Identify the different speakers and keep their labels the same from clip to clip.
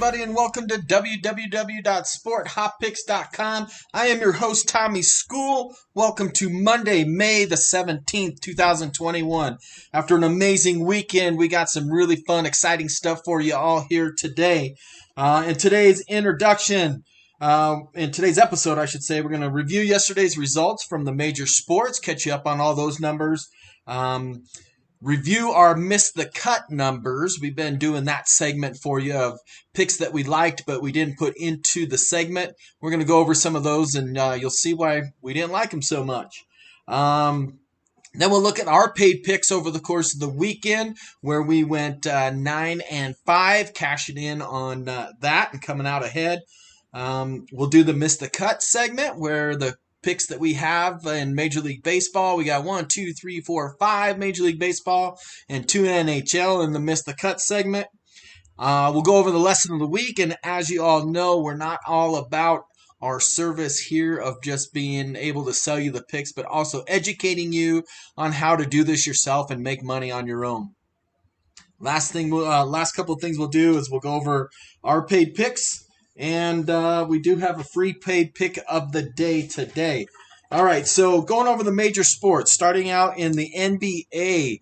Speaker 1: everybody, and welcome to www.sporthotpicks.com. I am your host, Tommy School. Welcome to Monday, May the 17th, 2021. After an amazing weekend, we got some really fun, exciting stuff for you all here today. In today's episode, I should say, we're going to review yesterday's results from the major sports, catch you up on all those numbers. Review our Miss the Cut numbers. We've been doing that segment for you of picks that we liked but we didn't put into the segment. We're going to go over some of those and you'll see why we didn't like them so much. Then we'll look at our paid picks over the course of the weekend where we went 9-5, cashing in on that and coming out ahead. We'll do the Miss the Cut segment where the picks that we have in Major League Baseball. We got 5 Major League Baseball and 2 NHL in the Miss the Cut segment. We'll go over the lesson of the week, and as you all know, we're not all about our service here of just being able to sell you the picks, but also educating you on how to do this yourself and make money on your own. Last couple of things we'll do is we'll go over our paid picks. And we do have a free paid pick of the day today. All right, so going over the major sports, starting out in the NBA.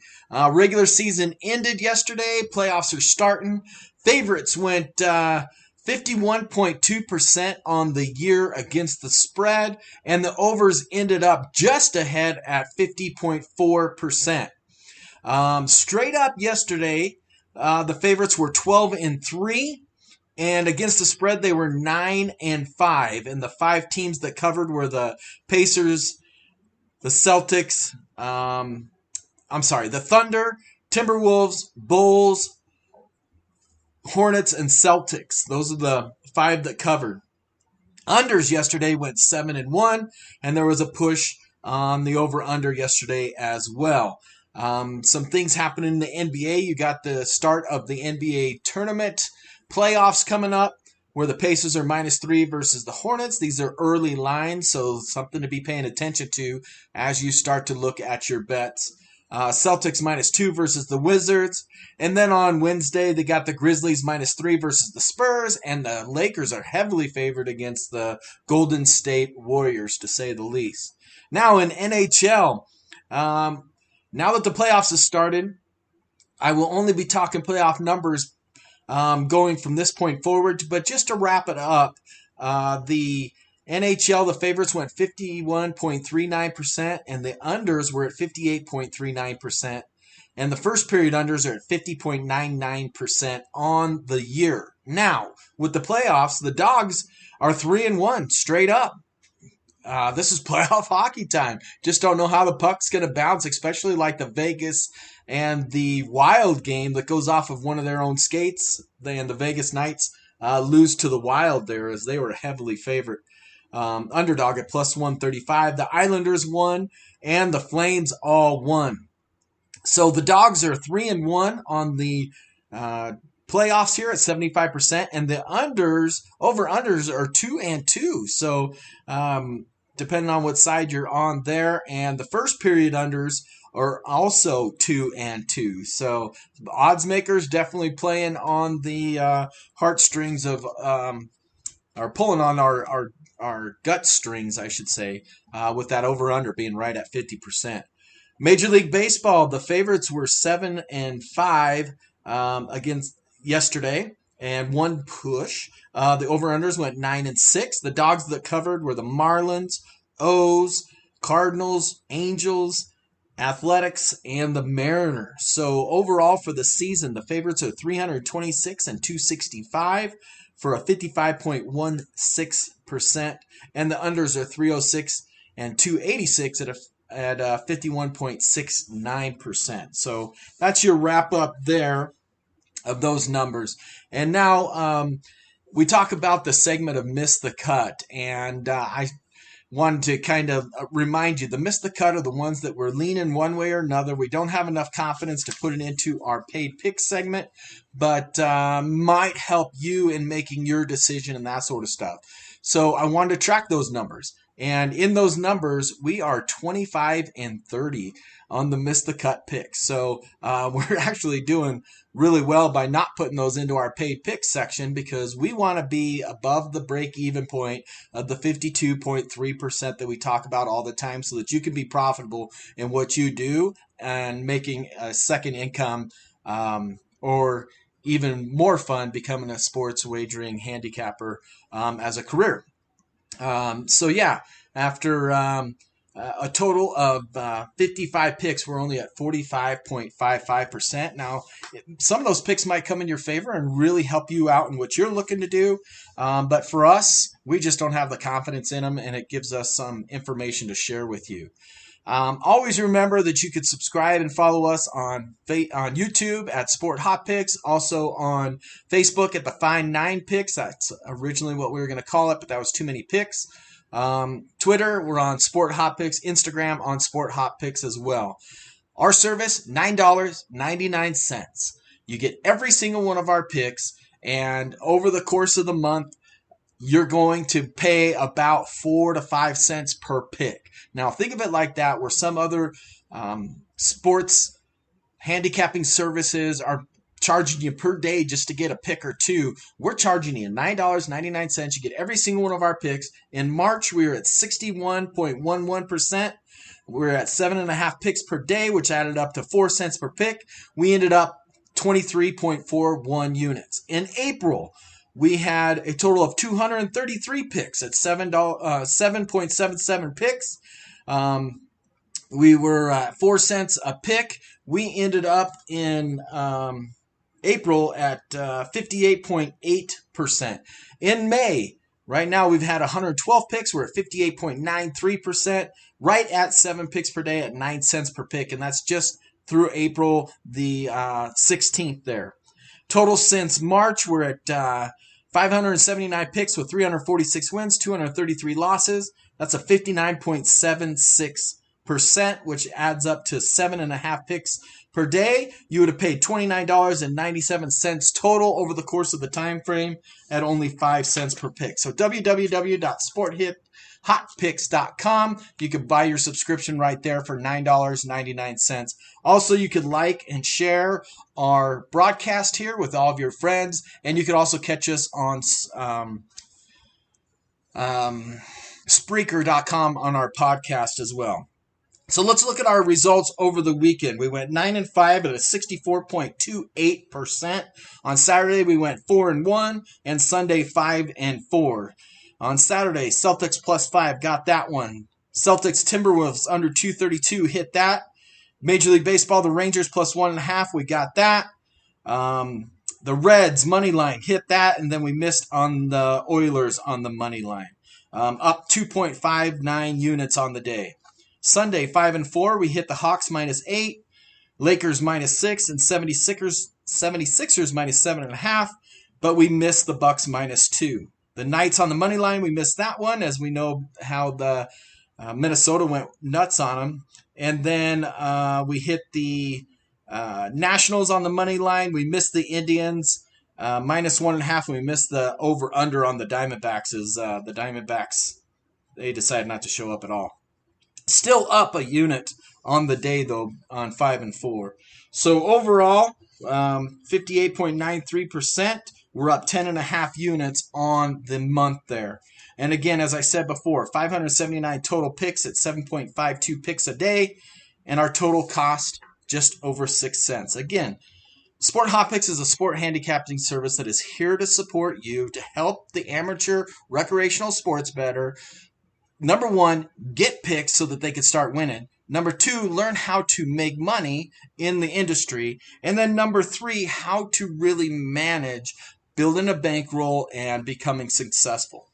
Speaker 1: Regular season ended yesterday. Playoffs are starting. Favorites went 51.2% on the year against the spread, and the overs ended up just ahead at 50.4%. Straight up yesterday, the favorites were 12-3. And against the spread, they were 9-5. And the 5 teams that covered were the Pacers, the Celtics, the Thunder, Timberwolves, Bulls, Hornets, and Celtics. Those are the 5 that covered. Unders yesterday went 7-1, and there was a push on the over-under yesterday as well. Some things happened in the NBA. You got the start of the NBA tournament. Playoffs coming up where the Pacers are -3 versus the Hornets. These are early lines, so something to be paying attention to as you start to look at your bets. Celtics -2 versus the Wizards. And then on Wednesday, they got the Grizzlies -3 versus the Spurs, and the Lakers are heavily favored against the Golden State Warriors, to say the least. Now in NHL, now that the playoffs have started, I will only be talking playoff numbers going from this point forward. But just to wrap it up, the NHL, the favorites went 51.39%, and the unders were at 58.39%. And the first period unders are at 50.99% on the year. Now, with the playoffs, the Dogs are 3-1 straight up. This is playoff hockey time. Just don't know how the puck's going to bounce, especially like the Vegas and the Wild game that goes off of one of their own skates. And the Vegas Knights lose to the Wild there as they were heavily favored. Underdog at +135. The Islanders won, and the Flames all won. So the Dogs are 3-1 on the playoffs here at 75%, and the over-unders are 2-2. So depending on what side you're on there, and the first period unders are also 2-2. So the odds makers definitely playing on the heartstrings of, or pulling on our gut strings, I should say, with that over-under being right at 50%. Major League Baseball, the favorites were 7-5 against yesterday, and one push. The over-unders went 9-6. The Dogs that covered were the Marlins, O's, Cardinals, Angels, Athletics, and the Mariners. So overall for the season, the favorites are 326 and 265 for a 55.16%, and the unders are 306 and 286 at 51.69%. So that's your wrap up there of those numbers. And now we talk about the segment of Miss the Cut, and I wanted to kind of remind you, the Miss the Cut are the ones that we're leaning one way or another. We don't have enough confidence to put it into our paid pick segment, but might help you in making your decision and that sort of stuff. So I wanted to track those numbers. And in those numbers, we are 25 and 30 on the miss the cut picks. So we're actually doing really well by not putting those into our paid picks section, because we want to be above the break even point of the 52.3% that we talk about all the time, so that you can be profitable in what you do and making a second income, or even more fun, becoming a sports wagering handicapper as a career. So yeah, after a total of 55 picks, we're only at 45.55%. Now, some of those picks might come in your favor and really help you out in what you're looking to do. But for us, we just don't have the confidence in them, and it gives us some information to share with you. Always remember that you could subscribe and follow us on YouTube at Sport Hot Picks, also on Facebook at the Fine 9 Picks. That's originally what we were going to call it, but that was too many picks. Twitter, we're on Sport Hot Picks. Instagram on Sport Hot Picks as well. Our service, $9.99. You get every single one of our picks, and over the course of the month, you're going to pay about 4 to 5 cents per pick. Now, think of it like that, where some other sports handicapping services are charging you per day just to get a pick or two. We're charging you $9.99. You get every single one of our picks. In March, we were at 61.11%. We're at 7.5 picks per day, which added up to 4 cents per pick. We ended up 23.41 units. In April, we had a total of 233 picks at 7.77 picks. We were at 4 cents a pick. We ended up in April at 58.8%. In May, right now we've had 112 picks. We're at 58.93%, right at 7 picks per day at 9 cents per pick. And that's just through April the 16th there. Total since March, we're at 579 picks with 346 wins, 233 losses. That's a 59.76%, which adds up to 7.5 picks per day. You would have paid $29.97 total over the course of the time frame at only 5 cents per pick. So www.sporthotpicks.com. You can buy your subscription right there for $9.99. Also, you could like and share our broadcast here with all of your friends, and you could also catch us on Spreaker.com on our podcast as well. So let's look at our results over the weekend. We went 9-5 at a 64.28%. On Saturday, we went 4-1, and Sunday 5-4. On Saturday, Celtics +5 got that one. Celtics Timberwolves under 232 hit that. Major League Baseball, the Rangers +1.5, we got that. The Reds money line hit that, and then we missed on the Oilers on the money line. Up 2.59 units on the day. Sunday, 5-4, we hit the Hawks -8, Lakers -6, and 76ers -7.5, but we missed the Bucks -2. The Knights on the money line, we missed that one, as we know how the Minnesota went nuts on them. And then we hit the Nationals on the money line. We missed the Indians -1.5, and we missed the over-under on the Diamondbacks, as the Diamondbacks, they decided not to show up at all. Still up a unit on the day, though, on 5-4. So overall, 58.93%. We're up 10.5 units on the month there. And again, as I said before, 579 total picks at 7.52 picks a day. And our total cost, just over 6 cents. Again, Sport Hot Picks is a sport handicapping service that is here to support you, to help the amateur recreational sports bettor. Number one, get picks so that they can start winning. Number two, learn how to make money in the industry. And then number three, how to really manage building a bankroll and becoming successful.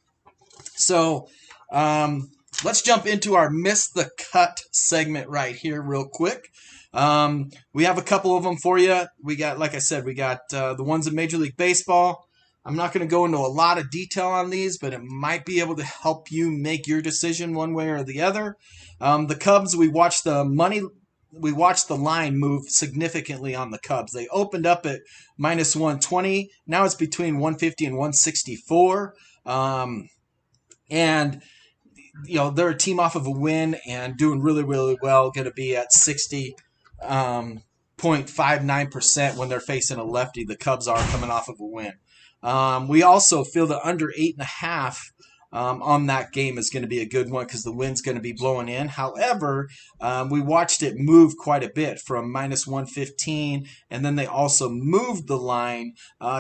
Speaker 1: So let's jump into our Miss the Cut segment right here real quick. We have a couple of them for you. We got, like I said, we got the ones in Major League Baseball. I'm not going to go into a lot of detail on these, but it might be able to help you make your decision one way or the other. The Cubs, we watched the line move significantly on the Cubs. They opened up at -120. Now it's between 150 and 164. And they're a team off of a win and doing really, really well. Going to be at 60.59% when they're facing a lefty. The Cubs are coming off of a win. We also feel the under 8.5 on that game is going to be a good one because the wind's going to be blowing in. However, we watched it move quite a bit from minus 115, and then they also moved the line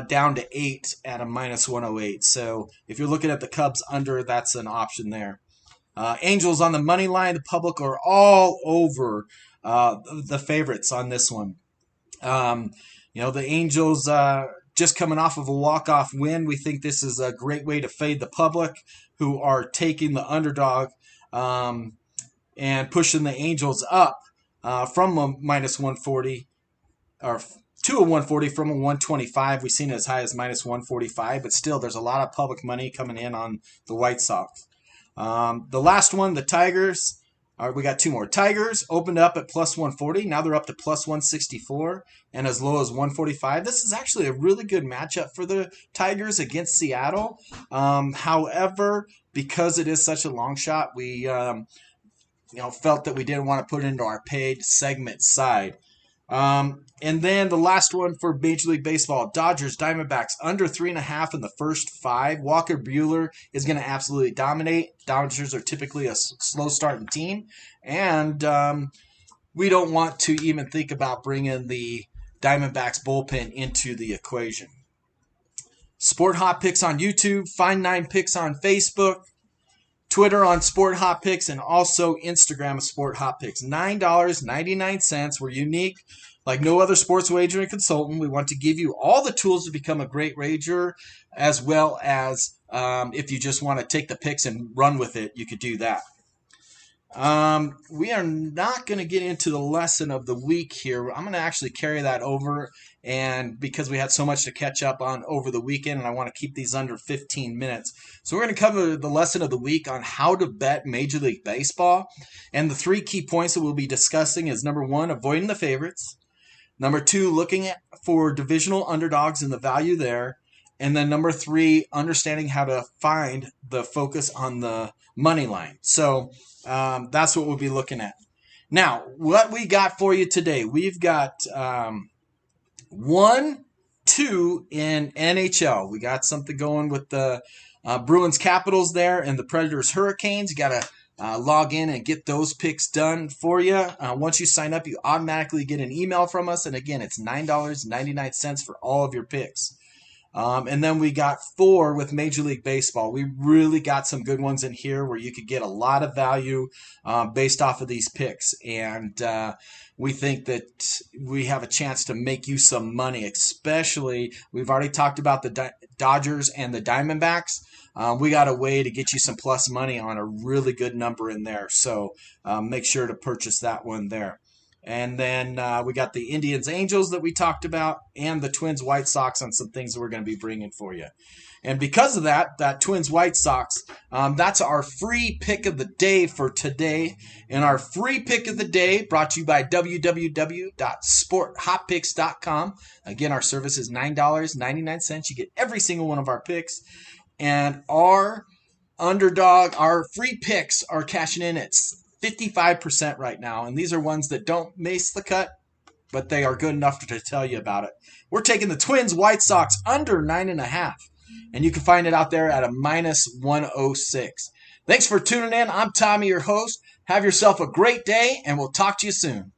Speaker 1: down to 8 at a minus 108. So if you're looking at the Cubs under, that's an option there. Angels on the money line. The public are all over the favorites on this one. The Angels just coming off of a walk-off win. We think this is a great way to fade the public who are taking the underdog and pushing the Angels up from a minus 140 or to a 140 from a 125. We've seen it as high as minus 145, but still there's a lot of public money coming in on the White Sox. The last one, the Tigers. We got two more. Tigers opened up at plus 140. Now they're up to plus 164 and as low as 145. This is actually a really good matchup for the Tigers against Seattle. However, because it is such a long shot, we felt that we didn't want to put it into our paid segment side. And then the last one for Major League Baseball, Dodgers, Diamondbacks, under 3.5 in the first 5. Walker Buehler is going to absolutely dominate. Dodgers are typically a slow starting team. And we don't want to even think about bringing the Diamondbacks bullpen into the equation. Sport Hot Picks on YouTube, Find 9 Picks on Facebook, Twitter on Sport Hot Picks, and also Instagram of Sport Hot Picks. $9.99. We're unique. Like no other sports wagering consultant, we want to give you all the tools to become a great wagerer, as well as if you just want to take the picks and run with it, you could do that. We are not going to get into the lesson of the week here. I'm going to actually carry that over, and because we had so much to catch up on over the weekend, and I want to keep these under 15 minutes. So we're going to cover the lesson of the week on how to bet Major League Baseball. And the 3 key points that we'll be discussing is, number 1, avoiding the favorites. Number 2, looking for divisional underdogs and the value there. And then number 3, understanding how to find the focus on the money line. So that's what we'll be looking at. Now, what we got for you today, we've got 1, 2 in NHL. We got something going with the Bruins Capitals there and the Predators Hurricanes. You got to log in and get those picks done for you. Once you sign up, you automatically get an email from us. And again, it's $9.99 for all of your picks. And then we got 4 with Major League Baseball. We really got some good ones in here where you could get a lot of value based off of these picks. And we think that we have a chance to make you some money, especially we've already talked about the Dodgers and the Diamondbacks. We got a way to get you some plus money on a really good number in there. So make sure to purchase that one there. And then we got the Indians Angels that we talked about and the Twins White Sox on some things that we're going to be bringing for you. And because of that Twins White Sox, that's our free pick of the day for today. And our free pick of the day brought to you by www.sporthotpicks.com. Again, our service is $9.99. You get every single one of our picks. And our free picks are cashing in at 55% right now. And these are ones that don't mace the cut, but they are good enough to tell you about it. We're taking the Twins White Sox under 9.5. And you can find it out there at a minus 106. Thanks for tuning in. I'm Tommy, your host. Have yourself a great day, and we'll talk to you soon.